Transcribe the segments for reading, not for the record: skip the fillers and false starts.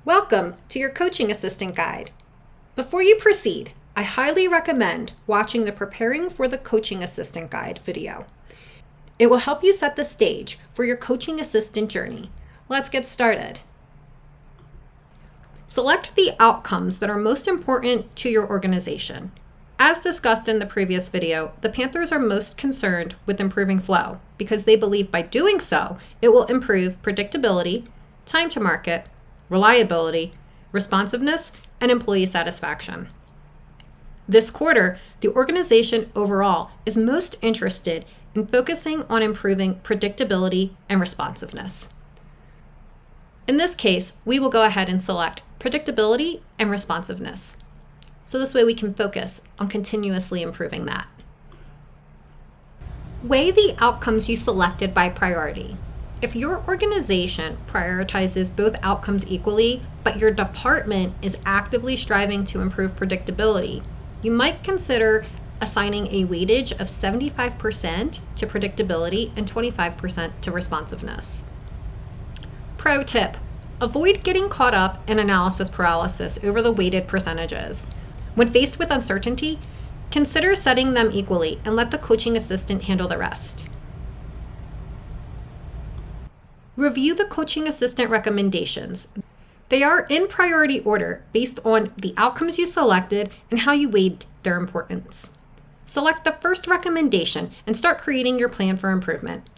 Welcome to your Coaching Assistant Guide. Before you proceed, I highly recommend watching the Preparing for the Coaching Assistant Guide video. It will help you set the stage for your coaching assistant journey. Let's get started. Select the outcomes that are most important to your organization. As discussed in the previous video, the Panthers are most concerned with improving flow because they believe by doing so, it will improve predictability, time to market, reliability, responsiveness, and employee satisfaction. This quarter, the organization overall is most interested in focusing on improving predictability and responsiveness. In this case, we will go ahead and select predictability and responsiveness. So this way we can focus on continuously improving that. Weigh the outcomes you selected by priority. If your organization prioritizes both outcomes equally, but your department is actively striving to improve predictability, you might consider assigning a weightage of 75% to predictability and 25% to responsiveness. Pro tip: avoid getting caught up in analysis paralysis over the weighted percentages. When faced with uncertainty, consider setting them equally and let the coaching assistant handle the rest. Review the coaching assistant recommendations. They are in priority order based on the outcomes you selected and how you weighed their importance. Select the first recommendation and start creating your plan for improvement.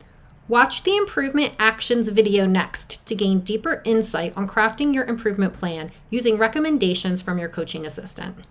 Watch the improvement actions video next to gain deeper insight on crafting your improvement plan using recommendations from your coaching assistant.